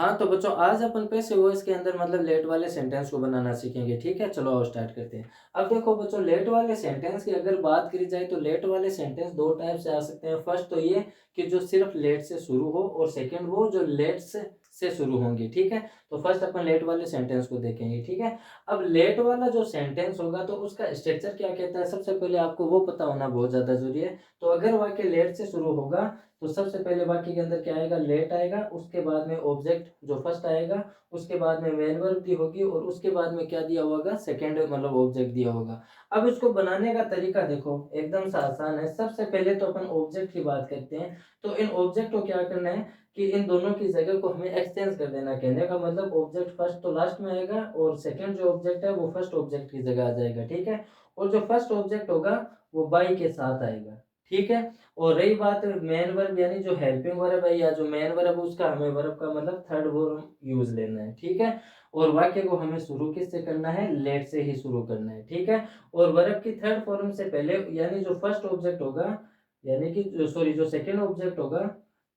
हाँ, तो बच्चों आज अपन पैसिव वॉइस के अंदर मतलब लेट वाले सेंटेंस को बनाना सीखेंगे, ठीक है? चलो आओ स्टार्ट करते हैं। अब देखो बच्चों लेट वाले सेंटेंस की अगर बात करी जाए तो लेट वाले सेंटेंस 2 टाइप से आ सकते हैं। फर्स्ट तो ये कि जो सिर्फ लेट से शुरू हो और सेकंड वो जो लेट से शुरू होंगे, ठीक है? तो फर्स्ट अपन लेट वाले सेंटेंस को देखेंगे, ठीक है? अब लेट वाला जो सेंटेंस होगा तो उसका स्ट्रक्चर क्या कहता है, सबसे पहले आपको वो पता होना बहुत ज़्यादा ज़रूरी है। तो अगर वाक्य लेट से शुरू होगा तो सबसे पहले वाक्य के अंदर क्या आएगा, लेट आएगा, उसके बाद में ऑब्जेक्ट जो फर्स्ट आएगा, उसके बाद में मेन वर्ब दी होगी और उसके बाद में क्या दिया होगा, सेकंड मतलब ऑब्जेक्ट दिया होगा। अब इसको बनाने का तरीका देखो एकदम सा आसान है। सबसे पहले तो अपन ऑब्जेक्ट की बात करते हैं। तो इन ऑब्जेक्ट को क्या करना है कि इन दोनों की जगह को हमें एक्सचेंज कर देना। कहने का मतलब ऑब्जेक्ट फर्स्ट तो लास्ट में आएगा और सेकंड जो ऑब्जेक्ट है वो फर्स्ट ऑब्जेक्ट की जगह आ जाएगा, ठीक है? और जो फर्स्ट ऑब्जेक्ट होगा वो बाई के साथ आएगा, ठीक है? और रही बात मेन वर्ब यानी जो हेल्पिंग वर्ब है या जो मेन वर्ब है उसका हमें वर्ब का मतलब थर्ड वर्ब यूज लेना है, ठीक है? और वाक्य को हमें शुरू किससे करना है, लेट से ही शुरू करना है, ठीक है? और वर्ब की थर्ड फॉर्म से पहले यानी जो फर्स्ट ऑब्जेक्ट होगा यानी कि जो सॉरी जो सेकंड ऑब्जेक्ट होगा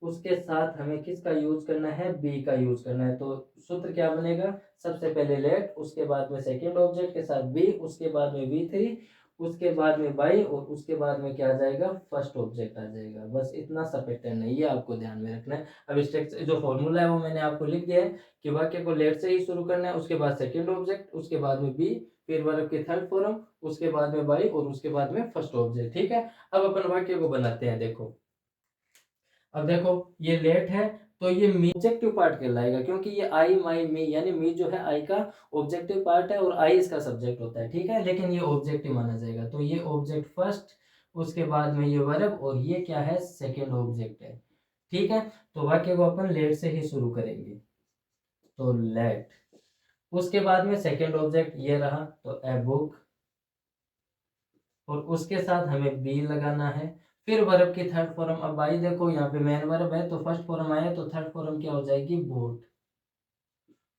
उसके साथ हमें किसका यूज करना है, बी का यूज करना है। तो सूत्र क्या बनेगा, सबसे पहले लेट, उसके बाद में सेकंड ऑब्जेक्ट के साथ बी, उसके बाद में बी थ्री, उसके बाद में बाई और उसके बाद में क्या आ जाएगा, फर्स्ट ऑब्जेक्ट आ जाएगा। बस इतना सा पैटर्न है, ये आपको ध्यान में रखना है। अब स्ट्रक्चर जो फॉर्मूला है वो मैंने आपको लिख दिया है कि वाक्य को लेट से ही शुरू करना है, उसके बाद सेकंड ऑब्जेक्ट, उसके बाद में बी, फिर वर्ब की थर्ड फॉर्म, उसके बाद में बाई और उसके बाद में फर्स्ट ऑब्जेक्ट, ठीक है? अब अपन वाक्य को बनाते हैं। देखो अब देखो ये लेट है तो ये मी ऑब्जेक्टिव पार्ट कहलाएगा क्योंकि ये आई माई मी यानी मी जो है आई का ऑब्जेक्टिव पार्ट है और आई इसका सब्जेक्ट होता है, ठीक है? लेकिन ये ऑब्जेक्टिव माना जाएगा। तो ये ऑब्जेक्ट फर्स्ट, उसके बाद में ये वर्ब और ये क्या है, सेकेंड ऑब्जेक्ट है, ठीक है? तो वाक्य को अपन लेट से ही शुरू करेंगे। तो लेट, उसके बाद में सेकेंड ऑब्जेक्ट ये रहा तो ए बुक और उसके साथ हमें बी लगाना है। फिर वर्ब की थर्ड फॉर्म, अब भाई देखो यहाँ पे मेन वर्ब है तो फर्स्ट फॉर्म आया तो थर्ड फॉर्म क्या हो जाएगी, बोट,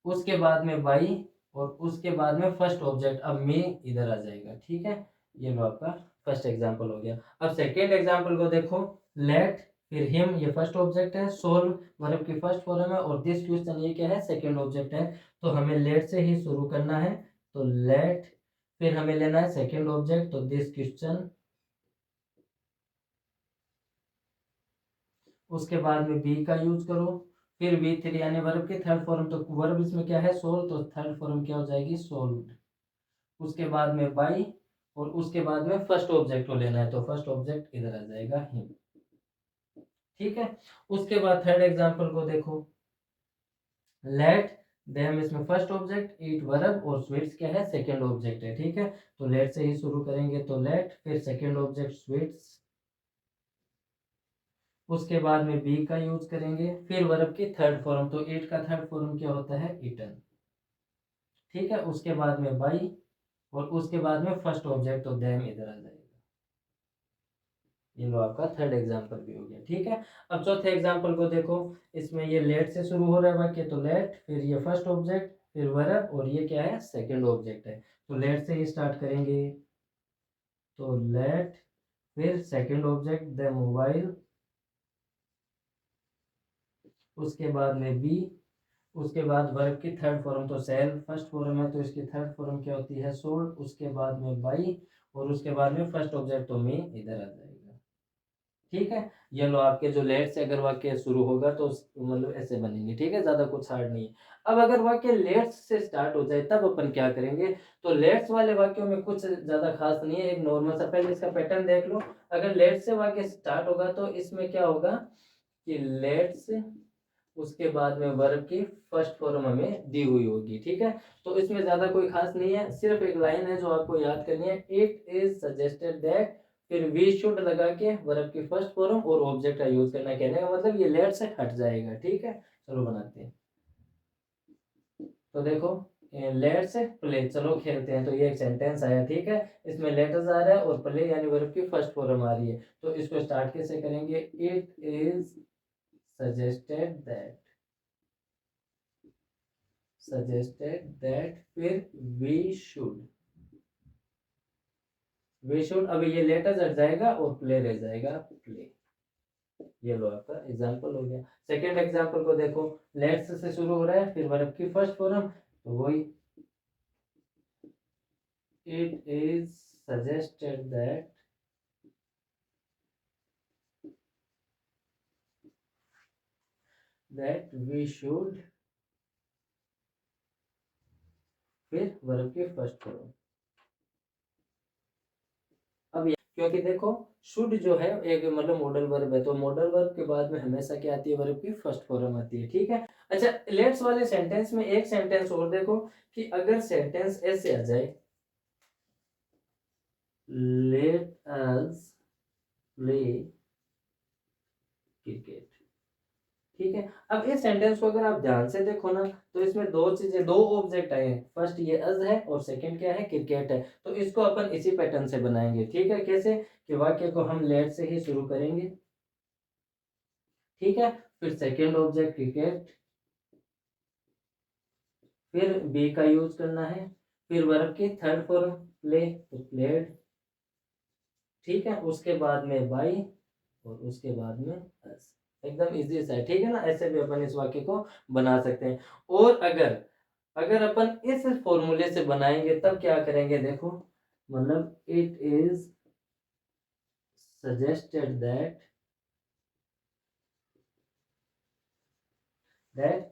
उसके बाद में बाई और उसके बाद में फर्स्ट ऑब्जेक्ट, अब मी इधर आ जाएगा, ठीक है? ये लो आपका फर्स्ट एग्जांपल हो गया। अब सेकेंड एग्जांपल को देखो, लेट, फिर हिम ये फर्स्ट ऑब्जेक्ट है, सोल्व वर्ब की फर्स्ट फॉर्म है और दिस क्वेश्चन ये क्या है, सेकेंड ऑब्जेक्ट है। तो हमें लेट से ही शुरू करना है। तो लेट, फिर हमें लेना है सेकेंड ऑब्जेक्ट तो दिस क्वेश्चन, उसके बाद में बी का यूज करो, फिर वी थ्री यानी वर्ब की थर्ड फॉर्म, तो वर्ब इसमें क्या है, सोल्व, तो थर्ड फॉर्म क्या हो जाएगी, सोल्व्ड, उसके बाद में बाई और उसके बाद में फर्स्ट ऑब्जेक्ट को लेना है तो फर्स्ट ऑब्जेक्ट इधर आ जाएगा हिम, ठीक है? उसके बाद थर्ड एग्जांपल को देखो, लेट देम इसमें फर्स्ट ऑब्जेक्ट, ईट वर्ब और स्वीट्स क्या है, सेकंड ऑब्जेक्ट है, ठीक है? तो लेट से ही शुरू करेंगे तो लेट, फिर सेकंड ऑब्जेक्ट स्वीट्स, उसके बाद में बी का यूज करेंगे, फिर वर्ब की थर्ड फॉर्म, तो ईट का थर्ड फॉर्म क्या होता है, ईटन, ठीक है? उसके बाद में बाई और उसके बाद में फर्स्ट ऑब्जेक्ट तो देम इधर आ जाएगा। ये लो आपका थर्ड एग्जांपल भी हो गया, ठीक है? अब चौथे एग्जांपल को देखो, इसमें ये लेट से शुरू हो रहा है वाक्य तो लेट, फिर ये फर्स्ट ऑब्जेक्ट, फिर वर्ब और ये क्या है, सेकंड ऑब्जेक्ट है। तो लेट से ही स्टार्ट करेंगे। तो लेट, फिर सेकंड ऑब्जेक्ट द मोबाइल, उसके बाद में बी, उसके बाद वर्ब की थर्ड फॉर्म तो सेल फर्स्ट फॉर्म है तो इसकी थर्ड फॉर्म क्या होती है, सोल्ड, उसके बाद में बाई और उसके बाद में फर्स्ट ऑब्जेक्ट तो मी इधर आ जाएगा, ठीक है? ये लो आपके जो लेट से अगर वाक्य शुरू होगा तो मतलब ऐसे बनेंगे, ठीक है? ज्यादा कुछ हार्ड नहीं है। अब अगर वाक्य लेट्स से स्टार्ट हो जाए तब अपन क्या करेंगे, तो लेट्स वाले वाक्यों में कुछ ज्यादा खास नहीं है, एक नॉर्मल सा पहले इसका पैटर्न देख लो। अगर लेट से वाक्य स्टार्ट होगा तो इसमें क्या होगा कि लेट्स, उसके बाद में वर्ब की फर्स्ट फॉर्म हमें दी हुई होगी, ठीक है? तो इसमें ज्यादा कोई खास नहीं है, सिर्फ एक लाइन है जो आपको याद करनी है, इट इज सजेस्टेड दैट, फिर वी शुड लगा के वर्ब की फर्स्ट फॉर्म और ऑब्जेक्ट का यूज करना। कहने का मतलब ये लेट से हट जाएगा, ठीक है? चलो बनाते हैं। तो देखो लेट से प्ले, चलो खेलते हैं। तो ये एक सेंटेंस आया, ठीक है? इसमें लेटर्स आ रहा है और प्ले यानी वर्ब की फर्स्ट फॉर्म आ रही है। तो इसको स्टार्ट कैसे करेंगे, it is suggested that, suggested that, फिर we should, अब ये लेटर हट जाएगा और प्ले रह जाएगा, प्ले, ये लो आपका एग्जाम्पल हो गया। सेकेंड एग्जाम्पल को देखो, लेट्स से शुरू हो रहा है, फिर वर्ब की फर्स्ट फॉर्म, तो वही it is suggested that we should, फिर वर्ब की फर्स्ट फॉर्म। अब क्योंकि देखो शुड जो है एक मतलब मॉडल वर्ब है, तो मॉडल वर्ब के बाद में हमेशा क्या आती है, वर्ब की फर्स्ट फॉर्म आती है, ठीक है। अच्छा, लेट्स वाले सेंटेंस में एक सेंटेंस और देखो कि अगर सेंटेंस ऐसे आ जाए, लेट अस प्ले क्रिकेट, ठीक है। अब इस सेंटेंस को अगर आप ध्यान से देखो ना, तो इसमें दो चीजें, दो ऑब्जेक्ट आए हैं, फर्स्ट ये अज है और सेकंड क्या है, क्रिकेट है। तो इसको अपन इसी पैटर्न से बनाएंगे, ठीक है। कैसे कि वाक्य को हम लेट से ही शुरू करेंगे, ठीक है। फिर सेकंड ऑब्जेक्ट क्रिकेट, फिर बी का यूज करना है, फिर वर्ब की थर्ड फॉर्म प्ले, तो प्लेड, ठीक है। उसके बाद में बाई और उसके बाद में अस, एकदम इजी सा है, ठीक है ना। ऐसे भी अपन इस वाक्य को बना सकते हैं। और अगर अगर अपन इस फॉर्मूले से बनाएंगे तब क्या करेंगे, देखो मतलब इट इज सजेस्टेड दैट,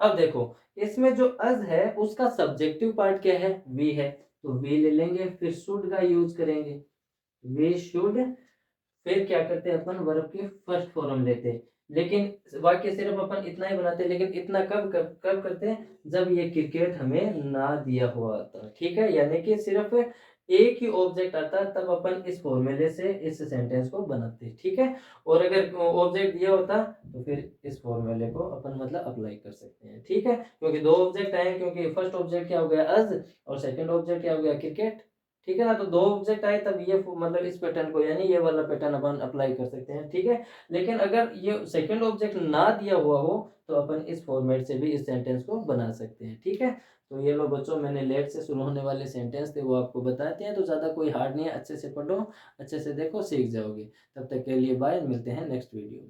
अब देखो इसमें जो अज है उसका सब्जेक्टिव पार्ट क्या है, वी है, तो वी ले लेंगे, फिर शुड का यूज करेंगे, वी शुड, फिर क्या करते हैं अपन, वर्ब की फर्स्ट फॉर्म लेते हैं। लेकिन वाक्य सिर्फ अपन इतना ही बनाते हैं, लेकिन इतना कब करते हैं, जब ये क्रिकेट हमें ना दिया हुआ आता, ठीक है। यानी कि सिर्फ एक ही ऑब्जेक्ट आता तब अपन इस फॉर्मूले से इस सेंटेंस को बनाते, ठीक है। और अगर ऑब्जेक्ट दिया होता तो फिर इस फॉर्मूले को अपन मतलब अप्लाई कर सकते हैं, ठीक है। क्योंकि दो ऑब्जेक्ट आए, क्योंकि फर्स्ट ऑब्जेक्ट क्या हो गया अज, और सेकंड ऑब्जेक्ट क्या हो गया क्रिकेट, ठीक है ना। तो दो ऑब्जेक्ट आए तब ये मतलब इस पैटर्न को, यानी ये वाला पैटर्न अपन अप्लाई कर सकते हैं, ठीक है। लेकिन अगर ये सेकंड ऑब्जेक्ट ना दिया हुआ हो तो अपन इस फॉर्मेट से भी इस सेंटेंस को बना सकते हैं, ठीक है। तो ये लो बच्चों, मैंने लेट से शुरू होने वाले सेंटेंस थे वो आपको बताते हैं, तो ज़्यादा कोई हार्ड नहीं है, अच्छे से पढ़ो, अच्छे से देखो, सीख जाओगे। तब तक के लिए बाय, मिलते हैं नेक्स्ट वीडियो में।